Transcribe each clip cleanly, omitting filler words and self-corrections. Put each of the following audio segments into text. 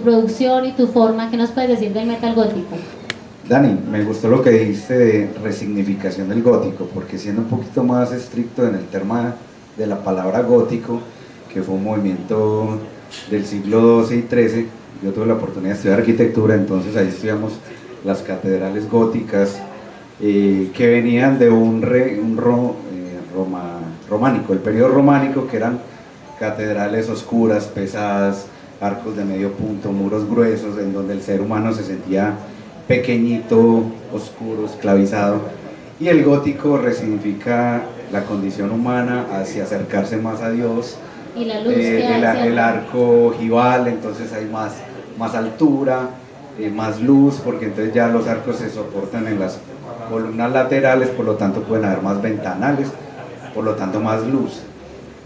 producción y tu forma, ¿qué nos puedes decir del metal gótico? Dani, me gustó lo que dijiste de resignificación del gótico, porque siendo un poquito más estricto en el tema de la palabra gótico, que fue un movimiento del siglo XII y XIII, yo tuve la oportunidad de estudiar arquitectura, entonces ahí estudiamos las catedrales góticas que venían de románico, el periodo románico, que eran catedrales oscuras, pesadas, arcos de medio punto, muros gruesos, en donde el ser humano se sentía pequeñito, oscuro, esclavizado, y el gótico resignifica la condición humana hacia acercarse más a Dios, y la luz el arco ojival, entonces hay más altura, más luz, porque entonces ya los arcos se soportan en las columnas laterales, por lo tanto pueden haber más ventanales, por lo tanto más luz.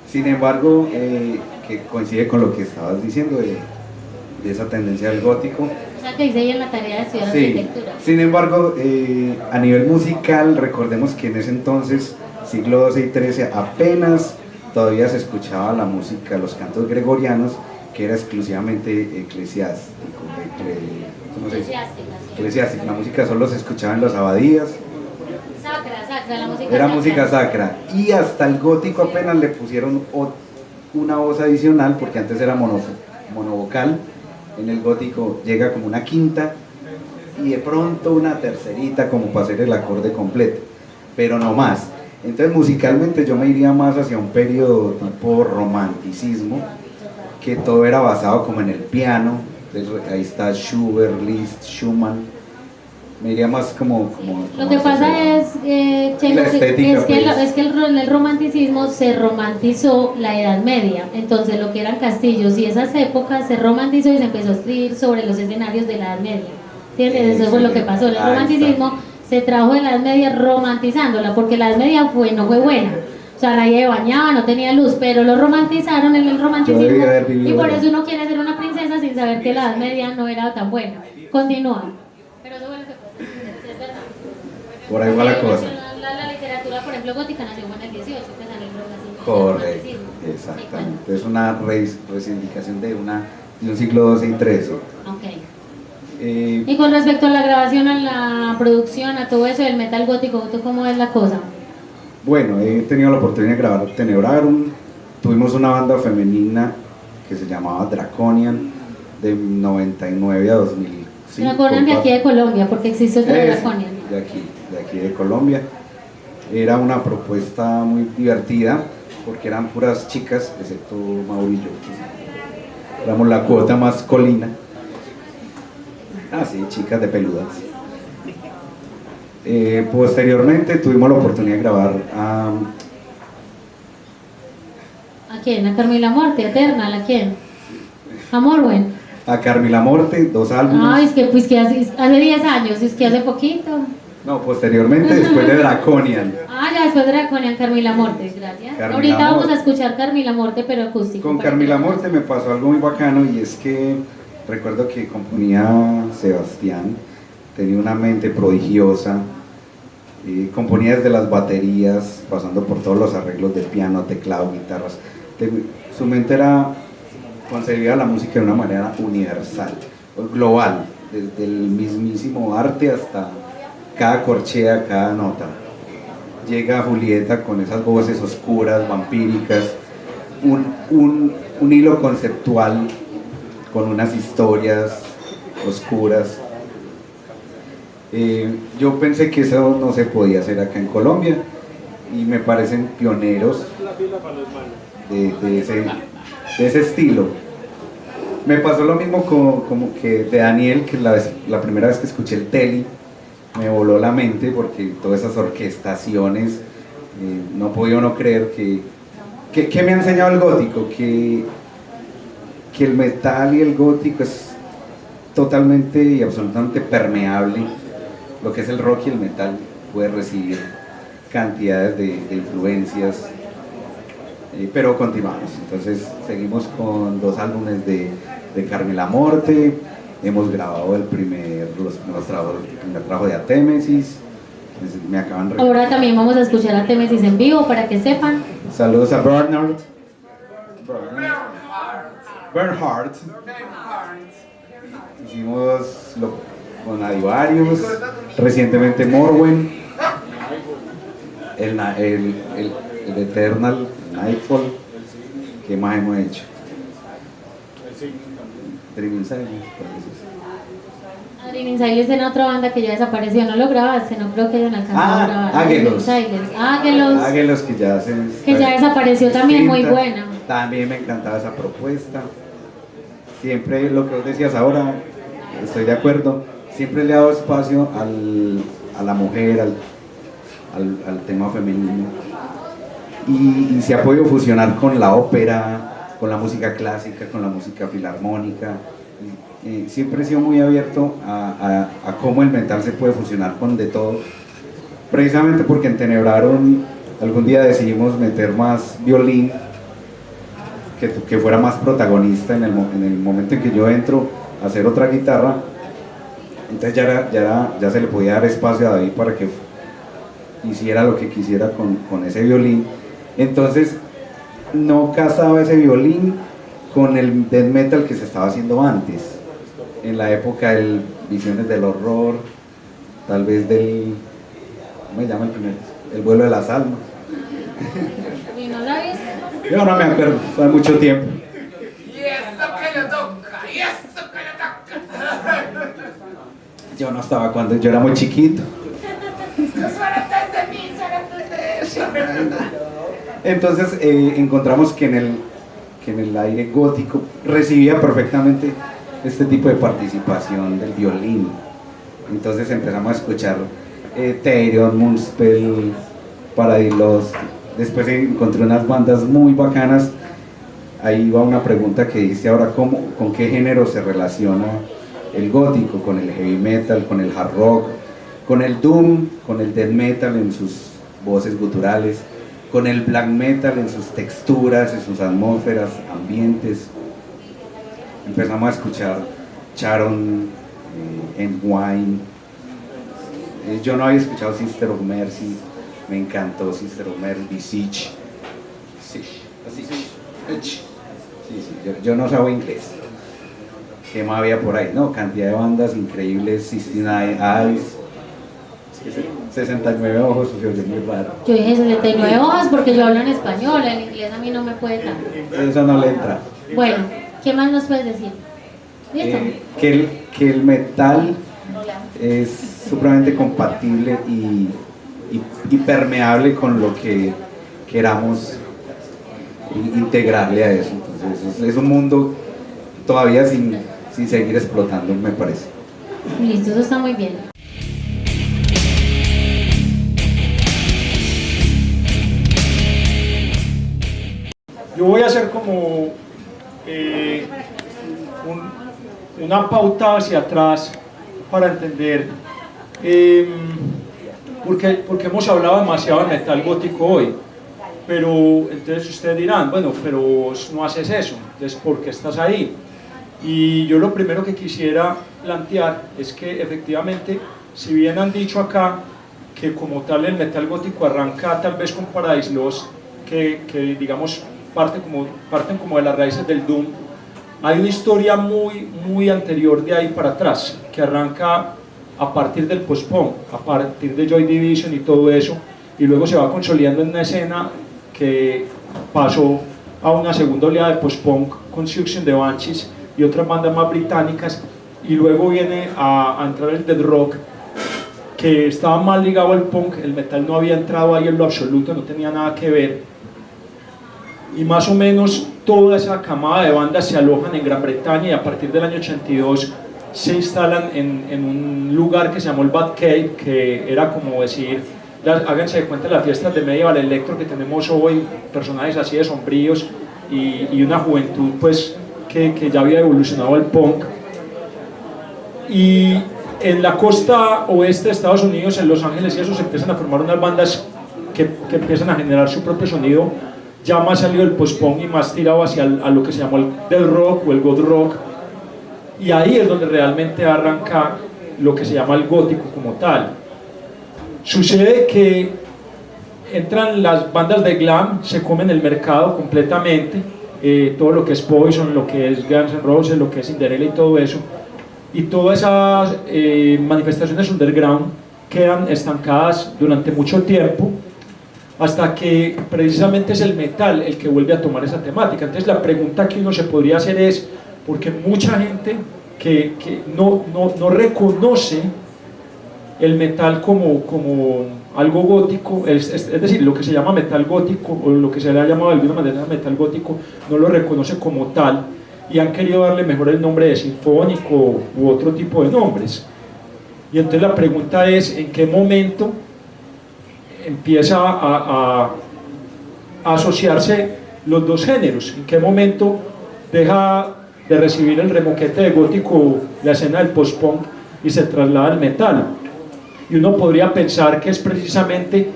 Sin embargo, que coincide con lo que estabas diciendo de esa tendencia del gótico. O sea, que hice ahí en la tarea de estudiar Sí. arquitectura. Sin embargo, a nivel musical, recordemos que en ese entonces, siglo XII y XIII, apenas todavía se escuchaba la música, los cantos gregorianos, que era exclusivamente eclesiástico. ¿Cómo se dice? Eclesiástica. La música solo se escuchaba en las abadías. Sacra, la música Era sacra. música sacra. Y hasta el gótico apenas le pusieron una voz adicional, porque antes era monovocal. En el gótico llega como una quinta y de pronto una tercerita como para hacer el acorde completo, pero no más. Entonces musicalmente yo me iría más hacia un periodo tipo romanticismo, que todo era basado como en el piano. Entonces, ahí está Schubert, Liszt, Schumann. Me iría más como Lo que pasa es, Chelo, la estética, es que el romanticismo se romantizó la Edad Media, entonces lo que eran castillos y esas épocas se romantizó y se empezó a escribir sobre los escenarios de la Edad Media. ¿Entiendes? Eso fue lo que pasó. El romanticismo se trajo de la Edad Media romantizándola, porque la Edad Media no fue buena. O sea, nadie bañaba, no tenía luz, pero lo romantizaron en el romanticismo y por eso uno quiere ser una princesa sin saber que la Edad Media no era tan buena. Continúa. Pero eso fue lo que pasó. Es verdad. por ahí va la cosa. La literatura, por ejemplo, gótica nació en el 18, que es el romanticismo. Correcto, exactamente. Es una resignificación de un siglo XII y XIII. Ok. Y con respecto a la grabación, a la producción, a todo eso del metal gótico, ¿tú cómo es la cosa? Bueno, he tenido la oportunidad de grabar Tenebrarum. Tuvimos una banda femenina que se llamaba Draconian de 99 a 2005. Draconian de aquí de Colombia, porque existe otra Draconian. De aquí de Colombia. Era una propuesta muy divertida porque eran puras chicas, excepto Mauro y yo. Éramos la cuota masculina. Ah, sí, chicas de peludas. Posteriormente tuvimos la oportunidad de grabar ¿A quién? ¿A Carmila Morte? ¿A Eternal? ¿A quién? ¿A Morwen? a Carmila Morte, 2 álbumes. Ay, es que pues que hace 10 años, es que hace poquito. No, posteriormente, después de Draconian. Ah, ya después de Draconian, Carmila Morte, gracias. Carmila Ahorita vamos Morte. a escuchar Carmila Morte, pero acústico. Con Carmila Morte me pasó algo muy bacano, y es que recuerdo que componía Sebastián, tenía una mente prodigiosa, componía desde las baterías, pasando por todos los arreglos de piano, teclado, guitarras. Su mente era concebía la música de una manera universal, global, desde el mismísimo arte hasta cada corchea, cada nota. Llega Julieta con esas voces oscuras, vampíricas, un hilo conceptual con unas historias oscuras. Yo pensé que eso no se podía hacer acá en Colombia, y me parecen pioneros de ese estilo. Me pasó lo mismo como que de Daniel, que la primera vez que escuché el Teli me voló la mente, porque todas esas orquestaciones, no podía uno creer que me ha enseñado el gótico, que el metal y el gótico es totalmente y absolutamente permeable. Lo que es el rock y el metal puede recibir cantidades de influencias, pero continuamos. Entonces seguimos con 2 álbumes de Carmila Morte. Hemos grabado el primer trabajo de Atémesis. Me acaban de... Ahora también vamos a escuchar a Témesis en vivo para que sepan. Saludos a Bernhard. hicimos con Adivarius, recientemente Morwen, el Eternal, Nightfall. ¿Qué más hemos hecho? Dreaming Silence. Dreaming Silence en otra banda que ya desapareció, no lo grabaste, no creo que hayan alcanzado a grabar. Águelos. Águelos. Que ya se... Que ya desapareció también, muy buena. También me encantaba esa propuesta. Siempre lo que vos decías ahora, estoy de acuerdo, siempre le he dado espacio a la mujer, al tema femenino. Y se ha podido fusionar con la ópera, con la música clásica, con la música filarmónica. Siempre he sido muy abierto a cómo el metal se puede fusionar con de todo. Precisamente porque en Tenebraron algún día decidimos meter más violín, que fuera más protagonista en el momento en que yo entro a hacer otra guitarra. Entonces ya se le podía dar espacio a David para que hiciera lo que quisiera con ese violín. Entonces no casaba ese violín con el death metal que se estaba haciendo antes, en la época del Visiones del Horror, tal vez del... ¿cómo se llama el primero? El Vuelo de las Almas. ¿Y no la viste? Yo no me acuerdo, hace mucho tiempo. Y eso que le toca, y eso que le toca. Yo no estaba cuando yo era muy chiquito. Suéltate de mí, suéltate de eso. Entonces encontramos que en el aire gótico recibía perfectamente este tipo de participación del violín. Entonces empezamos a escuchar Therion, Muspel, Paradilos. Después encontré unas bandas muy bacanas. Ahí va una pregunta que dice ahora, ¿con qué género se relaciona el gótico? Con el heavy metal, con el hard rock, con el doom, con el death metal en sus voces guturales, con el black metal en sus texturas, en sus atmósferas, ambientes. Empezamos a escuchar Sharon, Wine. Yo no había escuchado Sister of Mercy, me encantó Sister of Mercy, Visage. Yo no sabía inglés. ¿Qué más había por ahí? No, cantidad de bandas increíbles, 69 Eyes, 69 ojos, yo es muy raro. Yo dije 69 hojas porque yo hablo en español, el inglés a mí no me puede tanto. Eso no le entra. Bueno, ¿qué más nos puedes decir? ¿Listo? Que el metal es supremamente compatible y permeable con lo que queramos integrarle a eso. Entonces es un mundo todavía sin seguir explotando, me parece. Listo, eso está muy bien. Yo voy a hacer como una pauta hacia atrás para entender porque hemos hablado demasiado de metal gótico hoy, pero entonces ustedes dirán, bueno, pero vos no haces eso, entonces ¿por qué estás ahí? Y yo lo primero que quisiera plantear es que efectivamente, si bien han dicho acá que como tal el metal gótico arranca tal vez con Paradise Lost, que digamos parten como de las raíces del Doom, hay una historia muy anterior de ahí para atrás, que arranca a partir del post-punk, a partir de Joy Division y todo eso, y luego se va consolidando en una escena que pasó a una segunda oleada de post-punk con Suction de Banshees y otras bandas más británicas, y luego viene a entrar el death rock, que estaba más ligado al punk, el metal no había entrado ahí en lo absoluto, no tenía nada que ver, y más o menos toda esa camada de bandas se alojan en Gran Bretaña y a partir del año 82 se instalan en un lugar que se llamó el Bad Cave, que era como decir, háganse de cuenta de las fiestas de Medieval Electro que tenemos hoy, personajes así de sombríos y una juventud pues que ya había evolucionado al punk. Y en la costa oeste de Estados Unidos, en Los Ángeles y eso, se empiezan a formar unas bandas que empiezan a generar su propio sonido, ya más salido del post-punk y más tirado hacia a lo que se llamó el death rock o el goth rock, y ahí es donde realmente arranca lo que se llama el gótico como tal. Sucede que entran las bandas de glam, se comen el mercado completamente, todo lo que es Poison, lo que es Guns N' Roses, lo que es Cinderella y todo eso, y todas esas manifestaciones underground quedan estancadas durante mucho tiempo, hasta que precisamente es el metal el que vuelve a tomar esa temática. Entonces la pregunta que uno se podría hacer es, porque mucha gente que no reconoce el metal como algo gótico, es decir, lo que se llama metal gótico, o lo que se le ha llamado de alguna manera metal gótico, no lo reconoce como tal, y han querido darle mejor el nombre de sinfónico u otro tipo de nombres. Y entonces la pregunta es, ¿en qué momento empieza a asociarse los dos géneros? ¿En qué momento deja de recibir el remoquete de gótico la escena del post-punk y se traslada al metal? Y uno podría pensar que es precisamente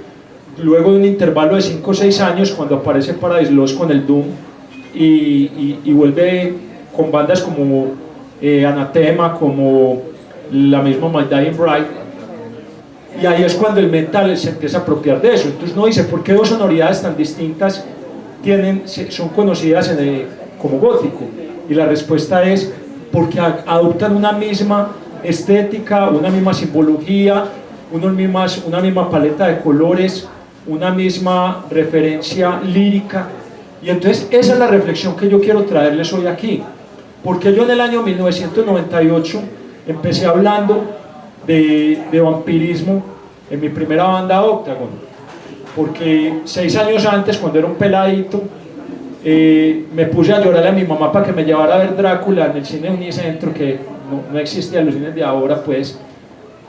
luego de un intervalo de 5 o 6 años cuando aparece Paradise Lost con el Doom y vuelve con bandas como Anathema, como la misma My Dying Bride, y ahí es cuando el metal se empieza a apropiar de eso. Entonces uno dice, ¿por qué dos sonoridades tan distintas son conocidas como gótico? Y la respuesta es porque adoptan una misma estética, una misma simbología, una misma paleta de colores, una misma referencia lírica. Y entonces esa es la reflexión que yo quiero traerles hoy aquí. Porque yo en el año 1998 empecé hablando de vampirismo en mi primera banda Octagon, porque 6 años antes, cuando era un peladito, me puse a llorarle a mi mamá para que me llevara a ver Drácula en el cine Unicentro, que no existía en los cines de ahora. Pues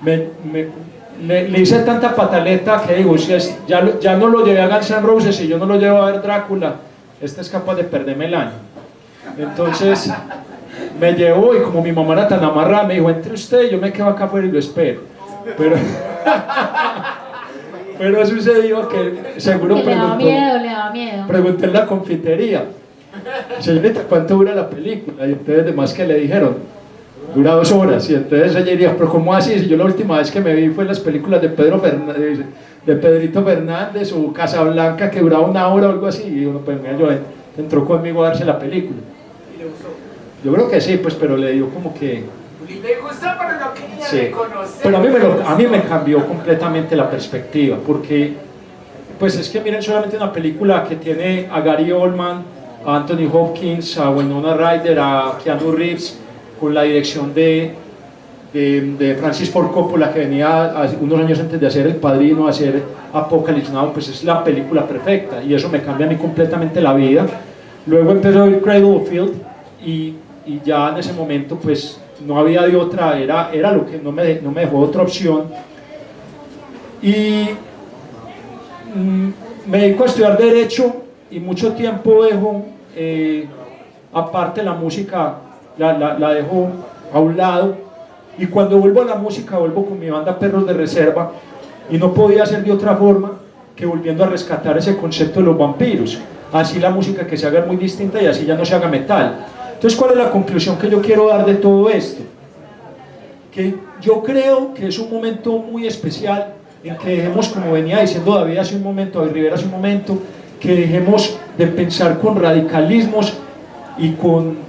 le hice tanta pataleta que digo, si ya no lo llevé a Guns N' Roses, y yo no lo llevo a ver Drácula, este es capaz de perderme el año. Entonces me llevó, y como mi mamá era tan amarrada, me dijo, entre usted, yo me quedo acá afuera y lo espero. Pero sucedió que seguro le daba miedo. Pregunté en la confitería, señorita, ¿cuánto dura la película? Y entonces además que le dijeron, dura 2 horas. Y entonces ella diría, pero ¿cómo así? Si yo la última vez que me vi fue en las películas de Pedrito Fernández o Casablanca, que duraba 1 hora o algo así. Y uno, pues mira, entró conmigo a darse la película. Yo creo que sí, pues, pero le digo como que... Y me gusta, pero no quería sí. reconocer. Pero a mí me cambió completamente la perspectiva, porque pues es que miren, solamente una película que tiene a Gary Oldman, a Anthony Hopkins, a Winona Ryder, a Keanu Reeves, con la dirección de Francis Ford Coppola, que venía unos años antes de hacer El Padrino, a hacer Apocalypse Now. Pues es la película perfecta, y eso me cambia a mí completamente la vida. Luego empezó a ver Cradle of Filth, y ya en ese momento pues no había de otra, era lo que no me dejó otra opción. Y me dedico a estudiar Derecho, y mucho tiempo dejo aparte la música, la dejo a un lado, y cuando vuelvo a la música vuelvo con mi banda Perros de Reserva, y no podía ser de otra forma que volviendo a rescatar ese concepto de los vampiros. Así la música que se haga es muy distinta, y así ya no se haga metal. Entonces, ¿cuál es la conclusión que yo quiero dar de todo esto? Que yo creo que es un momento muy especial en que dejemos, como venía diciendo David hace un momento, David Rivera hace un momento, que dejemos de pensar con radicalismos y con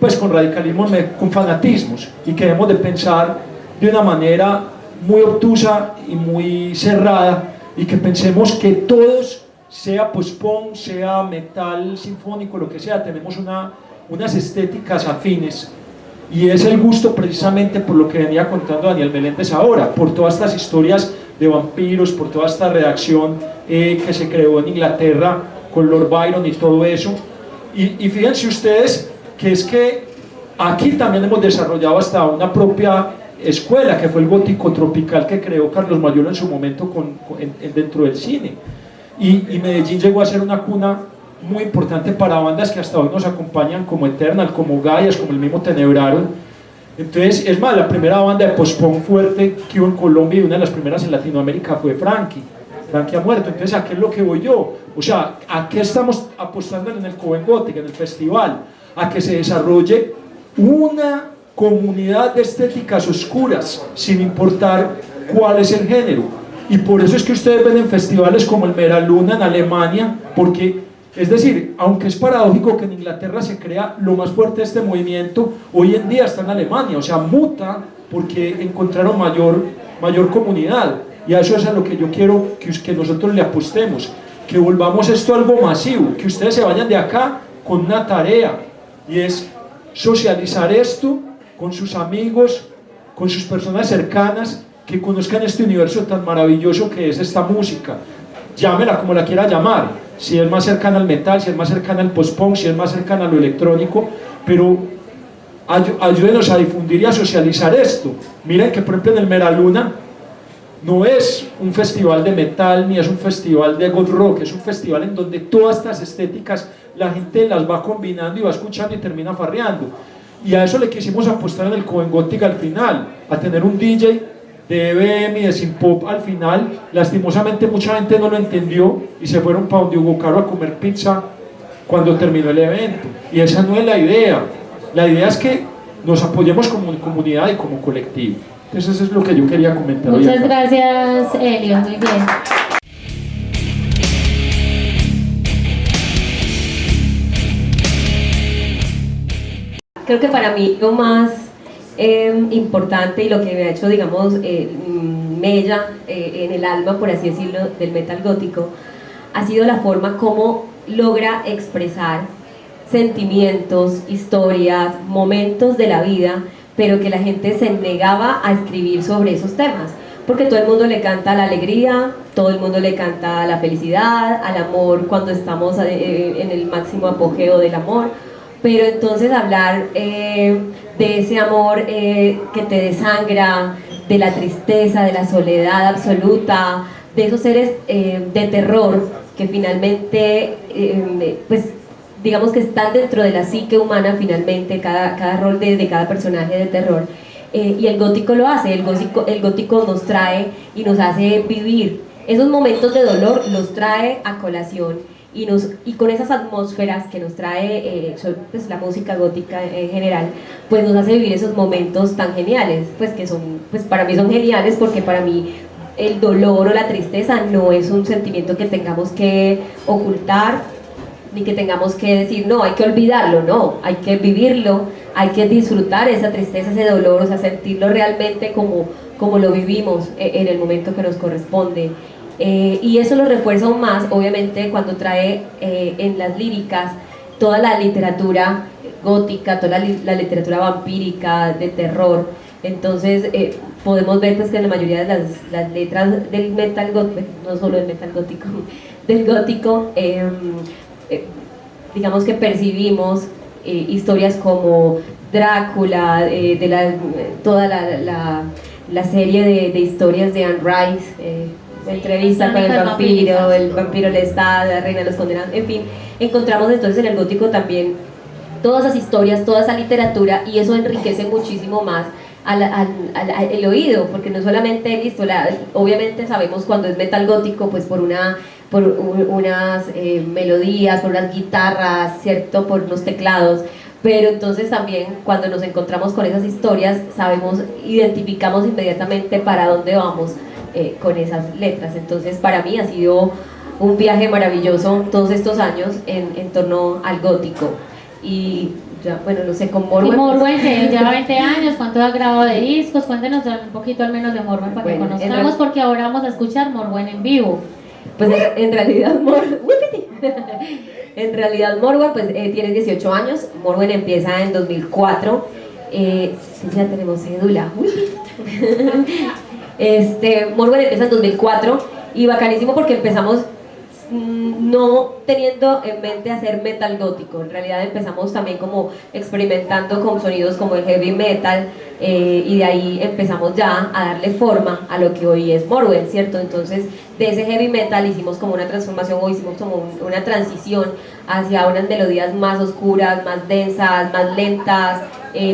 fanatismos, y que dejemos de pensar de una manera muy obtusa y muy cerrada, y que pensemos que todos, sea post-punk, sea metal sinfónico, lo que sea, tenemos unas estéticas afines, y es el gusto precisamente por lo que venía contando Daniel Meléndez ahora, por todas estas historias de vampiros, por toda esta redacción que se creó en Inglaterra con Lord Byron y todo eso. Y fíjense ustedes que es que aquí también hemos desarrollado hasta una propia escuela, que fue el gótico tropical que creó Carlos Mayolo en su momento dentro del cine, y Medellín llegó a ser una cuna muy importante para bandas que hasta hoy nos acompañan, como Eternal, como Gaias, como el mismo Tenebraron. Entonces, es más, la primera banda de post-punk fuerte que hubo en Colombia, y una de las primeras en Latinoamérica, fue Frankie ha muerto. Entonces, ¿a qué es lo que voy yo? O sea, ¿a qué estamos apostando en el Coven Gothic, en el festival? A que se desarrolle una comunidad de estéticas oscuras, sin importar cuál es el género. Y por eso es que ustedes ven en festivales como el Meraluna en Alemania, porque, es decir, aunque es paradójico que en Inglaterra se crea lo más fuerte de este movimiento, hoy en día está en Alemania. O sea, muta porque encontraron mayor comunidad, y a eso es a lo que yo quiero que nosotros le apostemos, que volvamos esto algo masivo, que ustedes se vayan de acá con una tarea, y es socializar esto con sus amigos, con sus personas cercanas, que conozcan este universo tan maravilloso que es esta música, llámela como la quiera llamar, si es más cercana al metal, si es más cercana al post-punk, si es más cercana a lo electrónico, pero ayúdenos a difundir y a socializar esto. Miren que por ejemplo en el Meraluna no es un festival de metal ni es un festival de goth rock, es un festival en donde todas estas estéticas la gente las va combinando y va escuchando y termina farreando, y a eso le quisimos apostar en el Coven Gothic al final, a tener un DJ de EBM y de Synth-Pop al final. Lastimosamente mucha gente no lo entendió y se fueron para donde Hugo Caro a comer pizza cuando terminó el evento, y esa no es la idea. La idea es que nos apoyemos como comunidad y como colectivo. Entonces eso es lo que yo quería comentar hoy Muchas acá. gracias, Elio, muy bien. Creo que para mí lo más importante y lo que me ha hecho, digamos, mella en el alma, por así decirlo, del metal gótico, ha sido la forma como logra expresar sentimientos, historias, momentos de la vida, pero que la gente se negaba a escribir sobre esos temas, porque todo el mundo le canta la alegría, todo el mundo le canta la felicidad, al amor cuando estamos en el máximo apogeo del amor, pero entonces hablar de ese amor que te desangra, de la tristeza, de la soledad absoluta, de esos seres de terror que finalmente, pues digamos que están dentro de la psique humana finalmente, cada rol de cada personaje de terror. Y el gótico lo hace, el gótico nos trae y nos hace vivir esos momentos de dolor, los trae a colación, y con esas atmósferas que nos trae pues, la música gótica en general, pues nos hace vivir esos momentos tan geniales, pues que son, pues para mí son geniales, porque para mí el dolor o la tristeza no es un sentimiento que tengamos que ocultar, ni que tengamos que decir, no, hay que olvidarlo, no, hay que vivirlo, hay que disfrutar esa tristeza, ese dolor, o sea, sentirlo realmente como lo vivimos en el momento que nos corresponde. Y eso lo refuerza aún más, obviamente, cuando trae en las líricas toda la literatura gótica, toda la literatura vampírica, de terror. Entonces podemos ver pues, que en la mayoría de las letras del metal gótico, no solo del metal gótico, del gótico, digamos que percibimos historias como Drácula, toda la serie de historias de Anne Rice, entrevista con el vampiro Lestat, la reina de los condenados, en fin, encontramos entonces en el gótico también todas esas historias, toda esa literatura, y eso enriquece muchísimo más el oído, porque no solamente, listo, obviamente sabemos cuando es metal gótico, pues por unas melodías, por unas guitarras, ¿cierto? Por unos teclados, pero entonces también cuando nos encontramos con esas historias, identificamos inmediatamente para dónde vamos con esas letras. Entonces para mí ha sido un viaje maravilloso todos estos años en torno al gótico. Y ya, bueno, no sé, con Morwen. Y Morwen, que lleva 20 años, ¿cuánto ha grabado de discos? Cuéntenos un poquito al menos de Morwen para que conozcamos, porque ahora vamos a escuchar Morwen en vivo. Pues en realidad en realidad Morwen pues, tiene 18 años. Morwen empieza en 2004. Ya tenemos cédula. Morwen empieza en 2004 y bacanísimo porque empezamos no teniendo en mente hacer metal gótico. En realidad empezamos también como experimentando con sonidos como el heavy metal, y de ahí empezamos ya a darle forma a lo que hoy es Morwen, ¿cierto? Entonces de ese heavy metal hicimos como una transformación, o hicimos como una transición hacia unas melodías más oscuras, más densas, más lentas,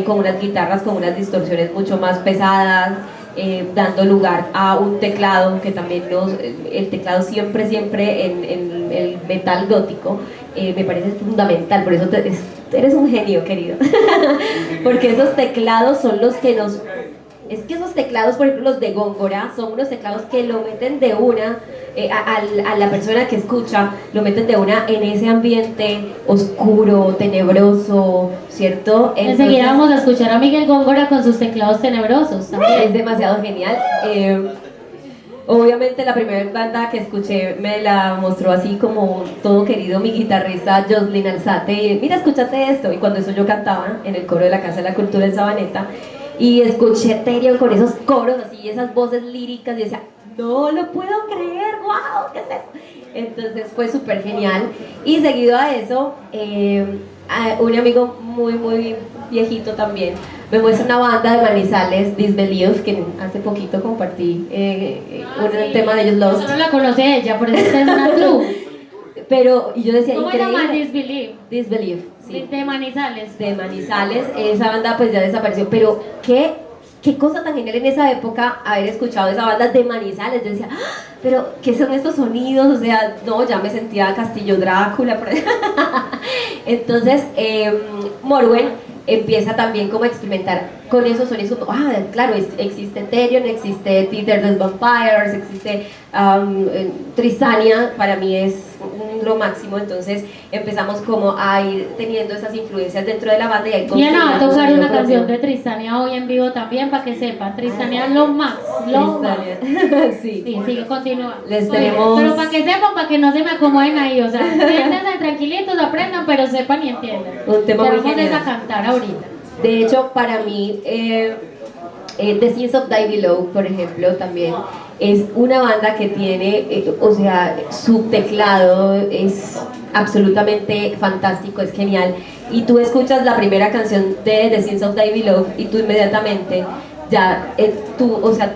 con unas guitarras con unas distorsiones mucho más pesadas, dando lugar a un teclado que también el teclado siempre en el metal gótico me parece fundamental, por eso eres un genio, querido porque esos teclados son los que nos es que esos teclados, por ejemplo los de Góngora, son unos teclados que lo meten de una, a la persona que escucha, lo meten de una en ese ambiente oscuro, tenebroso, ¿cierto? Enseguida vamos a escuchar a Miguel Góngora con sus teclados tenebrosos también. Es demasiado genial. Obviamente la primera banda que escuché me la mostró así como todo querido mi guitarrista Jocelyn Alzate, y mira, escúchate esto, y cuando eso yo cantaba en el coro de la Casa de la Cultura en Sabaneta, y escuché Therion con esos coros así, esas voces líricas, y decía, no lo puedo creer, wow, ¿qué es esto? Entonces fue súper genial. Y seguido a eso, un amigo muy viejito también me muestra una banda de Manizales, Disbelief, que hace poquito compartí un tema de ellos, Lost. Solo la conoce ella, por eso es una true. Pero, y yo decía, ¿Cómo se increíble. llama Disbelief? Disbelief, sí. De Manizales. De Manizales, esa banda pues ya desapareció, pero qué cosa tan genial en esa época haber escuchado esa banda de Manizales. Yo decía, ¡ah! Pero ¿qué son estos sonidos? O sea, no, ya me sentía Castillo Drácula. Entonces, Morwen empieza también como a experimentar con esos sonidos. Claro, existe Therion, existe Theater the Vampires, existe Tristania, para mí es lo máximo. Entonces empezamos como a ir teniendo esas influencias dentro de la banda y ahí Y Ana va a tocar sonido una propio. canción de Tristania hoy en vivo también, para que sepan. Tristania lo más, lo más. Tristania. Sí. Sí, sigue, continúa. Les Oye, tenemos- pero para que sepan, para que no se me acomoden ahí, o sea, siéntense tranquilitos, aprendan, pero sepan y entiendan. Un tema Ya muy vamos genial. a cantar ahorita. De hecho, para mí, The Sins of Die Below, por ejemplo, también es una banda que tiene, o sea, su teclado es absolutamente fantástico, es genial. Y tú escuchas la primera canción de The Sins of Die Below y tú inmediatamente ya,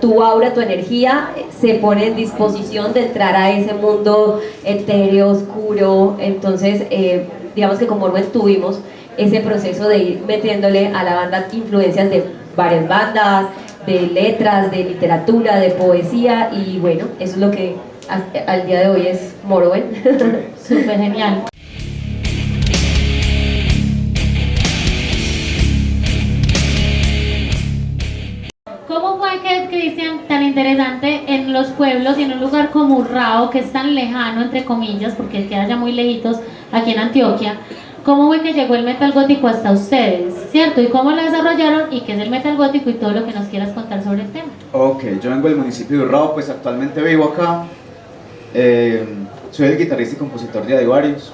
tu aura, tu energía se pone en disposición de entrar a ese mundo etéreo, oscuro. Entonces, digamos que con Morwen tuvimos ese proceso de ir metiéndole a la banda influencias de varias bandas, de letras, de literatura, de poesía, y bueno, eso es lo que al día de hoy es Morwen. Súper genial. ¿Cómo fue que, Cristian, tan interesante en los pueblos y en un lugar como Urrao, que es tan lejano, entre comillas, porque queda ya muy lejitos aquí en Antioquia, cómo fue que llegó el metal gótico hasta ustedes, ¿cierto? ¿Y cómo lo desarrollaron? ¿Y qué es el metal gótico? Y todo lo que nos quieras contar sobre el tema. Ok, yo vengo del municipio de Urrao, pues actualmente vivo acá. Soy el guitarrista y compositor de Adivarios.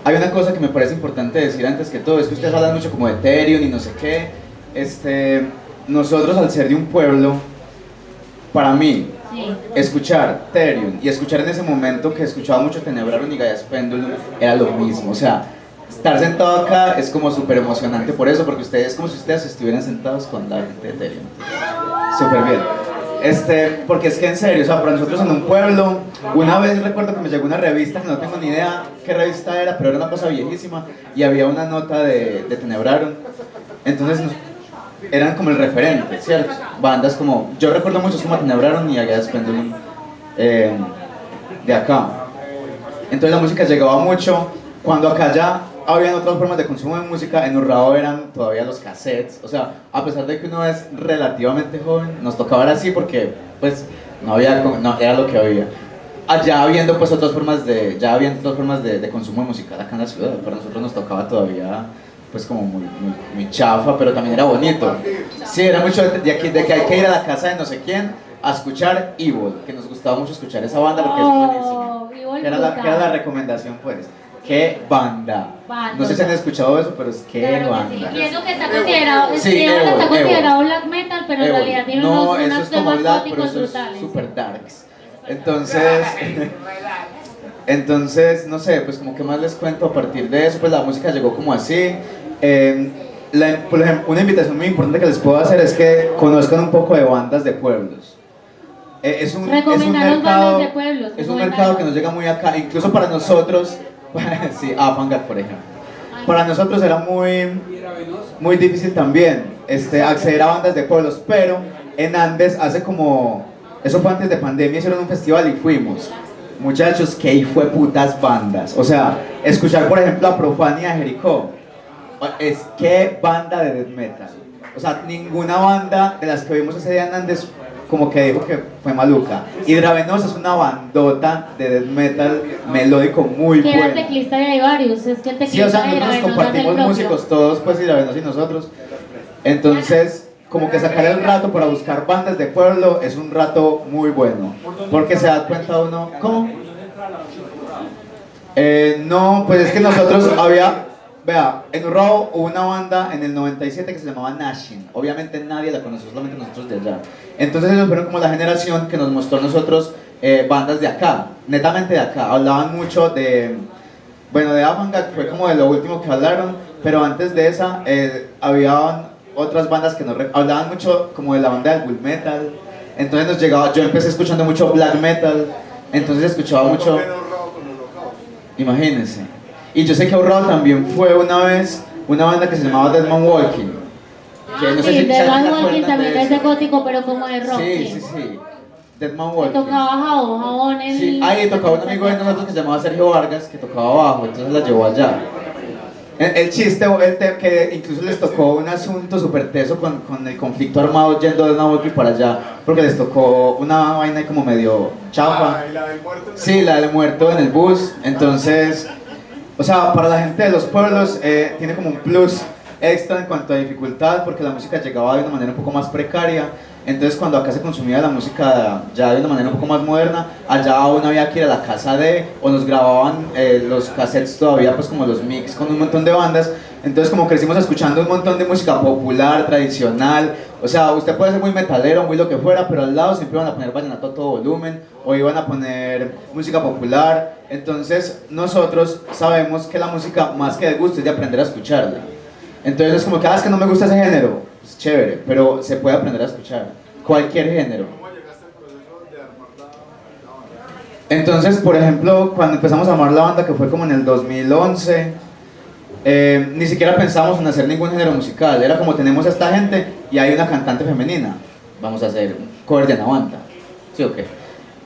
Hay una cosa que me parece importante decir antes que todo, es que ustedes hablan mucho como de Therion y no sé qué. Nosotros, al ser de un pueblo, para mí, Sí. escuchar Therion y escuchar en ese momento que escuchaba mucho Tenebrarum y Gaia's Pendulum era lo mismo. O sea, estar sentado acá es como súper emocionante por eso, porque ustedes es como si ustedes estuvieran sentados con la gente de Therion. Súper bien. Porque es que en serio, o sea, para nosotros en un pueblo, una vez recuerdo que me llegó una revista, que no tengo ni idea qué revista era, pero era una cosa viejísima, y había una nota de Tenebrarum. Entonces eran como el referente, ¿cierto? Bandas como, yo recuerdo muchos como Tenebrarum y Gaia's Pendulum de acá. Entonces la música llegaba mucho. Cuando acá ya habían otras formas de consumo de música, en Urrao eran todavía los cassettes. O sea, a pesar de que uno es relativamente joven, nos tocaba ver así porque pues no era lo que había. Allá habiendo pues otras formas de consumo de música acá en la ciudad. Para nosotros nos tocaba todavía pues como muy chafa, pero también era bonito. Sí, era mucho de que hay que ir a la casa de no sé quién a escuchar Evil, que nos gustaba mucho escuchar esa banda porque es buenísima. Evil Que era la recomendación, pues. ¡Qué banda! No sé si han escuchado eso, pero es que Claro que banda. sí. Y eso que está considerado, Sí, Evil está Evil. considerado black metal, pero en Evil. realidad tiene No, unos eso es como temas black, pero góticos eso es brutales. super darks. Entonces, no sé, pues como que más les cuento a partir de eso, pues la música llegó como así. Por ejemplo, una invitación muy importante que les puedo hacer es que conozcan un poco de bandas de pueblos. Es un Recomendaron mercado, bandas de pueblos, es un recomendaron. mercado que nos llega muy acá, incluso para nosotros, sí, Afangar por ejemplo. Para nosotros era muy difícil también acceder a bandas de pueblos, pero en Andes eso fue antes de pandemia, hicieron un festival y fuimos. Muchachos, qué hijo de putas bandas. O sea, escuchar por ejemplo a Profania de Jericó. Qué banda de death metal. O sea, ninguna banda de las que vimos ese día en Andes como que dijo que fue maluca. Hidravenosa es una bandota de death metal melódico muy Que era el buena. teclista de Aivarius, es que el Sí, o teclista sea, de nosotros nos Aivarius es el compartimos propio. músicos todos, pues Hidravenosa y nosotros. Entonces, como que sacar el rato para buscar bandas de pueblo es un rato muy bueno. Porque se da cuenta uno, ¿cómo? No, pues es que nosotros había, vea, en Urrao hubo una banda en el 97 que se llamaba Nashin. Obviamente nadie la conoció, solamente nosotros de allá. Entonces ellos fueron como la generación que nos mostró a nosotros bandas de acá, netamente de acá. Hablaban mucho de, bueno, de Avantgarde fue como de lo último que hablaron, pero antes de esa había otras bandas que nos hablaban mucho como de la banda del Bull Metal. Entonces nos llegaba, yo empecé escuchando mucho Black Metal, entonces escuchaba mucho... Imagínense. Y yo sé que Urrao también fue una vez una banda que se llamaba Dead Man Walking. Que no sé Sí, si de se Van acuerdan Walking de también es eso. de gótico, pero como de rock. Sí, sí, sí. Dead Man Que Walking. tocaba jabón en... Sí, ahí tocaba un amigo de nosotros que se llamaba Sergio Vargas, que tocaba bajo, entonces la llevó allá. El chiste, que incluso les tocó un asunto súper teso con el conflicto armado yendo de una Walking para allá, porque les tocó una vaina ahí como medio chafa. Sí, la del muerto en el bus, entonces, o sea, para la gente de los pueblos tiene como un plus extra en cuanto a dificultad, porque la música llegaba de una manera un poco más precaria. Entonces cuando acá se consumía la música ya de una manera un poco más moderna, allá uno había que ir a la casa de, o nos grababan los cassettes todavía, pues como los mix con un montón de bandas. Entonces como crecimos escuchando un montón de música popular, tradicional. O sea, usted puede ser muy metalero, muy lo que fuera, pero al lado siempre iban a poner vallenato a todo volumen, o iban a poner música popular. Entonces nosotros sabemos que la música, más que de gusto, es de aprender a escucharla. Entonces es como que, es que no me gusta ese género, pues chévere, pero se puede aprender a escuchar cualquier género. Entonces, por ejemplo, cuando empezamos a armar la banda, que fue como en el 2011, ni siquiera pensábamos en hacer ningún género musical. Era como, tenemos a esta gente y hay una cantante femenina, vamos a hacer un cover de Navanta, ¿sí o qué?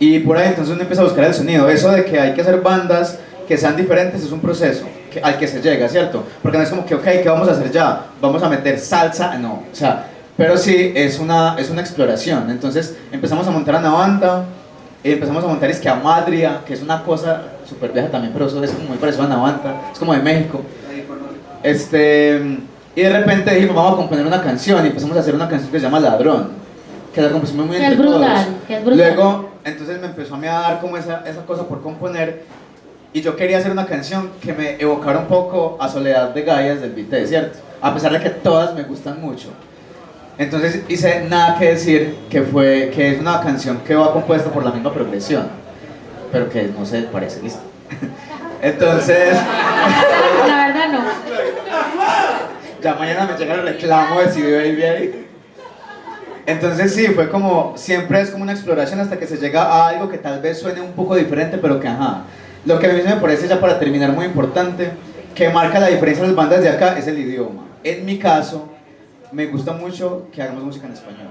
Y por ahí entonces uno empieza a buscar el sonido. Eso de que hay que hacer bandas que sean diferentes es un proceso al que se llega, ¿cierto? Porque no es como que, ok, ¿qué vamos a hacer ya? ¿Vamos a meter salsa? No, o sea, pero sí es una exploración. Entonces empezamos a montar a Navanta, y empezamos a montar es que a Madria, que es una cosa súper vieja también, pero eso es como muy parecido a Navanta, es como de México. Y de repente dijimos, vamos a componer una canción, y empezamos a hacer una canción que se llama Ladrón, que la compusimos muy Que entre es brutal, todos. que es brutal. Luego, entonces me empezó a dar como esa cosa por componer, y yo quería hacer una canción que me evocara un poco a Soledad de Gallas del Vite, ¿cierto? A pesar de que todas me gustan mucho. Entonces hice Nada que decir, que es una canción que va compuesta por la misma progresión, pero que no se parece, listo. Entonces, La verdad no. ya mañana me llega el reclamo de CD Baby ahí. Entonces sí, fue como, siempre es como una exploración hasta que se llega a algo que tal vez suene un poco diferente, pero que ajá. Lo que a mí me parece, ya para terminar, muy importante, que marca la diferencia de las bandas de acá, es el idioma. En mi caso, me gusta mucho que hagamos música en español.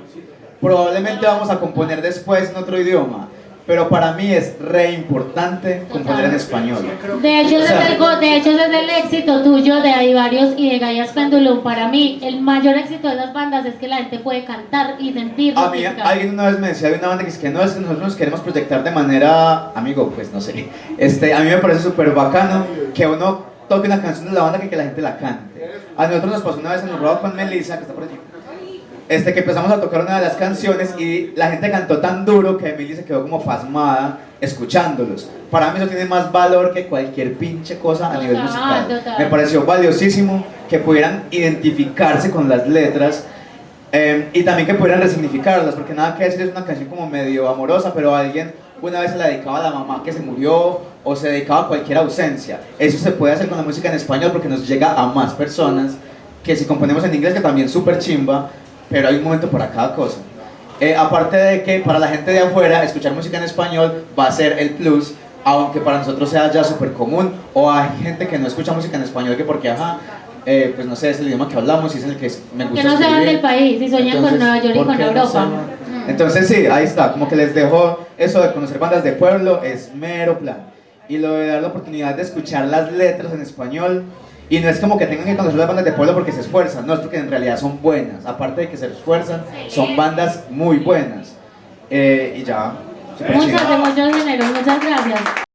Probablemente vamos a componer después en otro idioma, pero para mí es re importante componer en español. De hecho, O sea, desde el éxito tuyo de Aivarius y de Gallas Pendulum, para mí el mayor éxito de esas bandas es que la gente puede cantar y sentir lo a mí que canta. alguien una vez me decía de una banda que es que no, es que nosotros nos queremos proyectar de manera, amigo, pues no sé, a mí me parece súper bacano que uno toque una canción de la banda que la gente la cante. A nosotros nos pasó una vez en un rock con Melissa, que está por allí, que empezamos a tocar una de las canciones y la gente cantó tan duro que Emily se quedó como pasmada escuchándolos. Para mí eso tiene más valor que cualquier pinche cosa a nivel musical. Total. Me pareció valiosísimo que pudieran identificarse con las letras y también que pudieran resignificarlas, porque nada que decir es una canción como medio amorosa, pero alguien una vez se la dedicaba a la mamá que se murió o se dedicaba a cualquier ausencia. Eso se puede hacer con la música en español porque nos llega a más personas que si componemos en inglés, que también es súper chimba, pero hay un momento para cada cosa. Aparte de que para la gente de afuera escuchar música en español va a ser el plus, aunque para nosotros sea ya súper común, o hay gente que no escucha música en español que porque pues no sé, es el idioma que hablamos y es el que me gusta Que no se van escribir. del país y sueñan Entonces, con Nueva York y ¿por con qué no Europa. se van? Entonces sí, ahí está, como que les dejo eso de conocer bandas de pueblo, es mero plan. Y lo de dar la oportunidad de escuchar las letras en español Y no es como que tengan que conocer las bandas de pueblo porque se esfuerzan, no, es porque en realidad son buenas. Aparte de que se esfuerzan, son bandas muy buenas. Y ya. Súper Muchas chido. de muchos géneros, muchas gracias.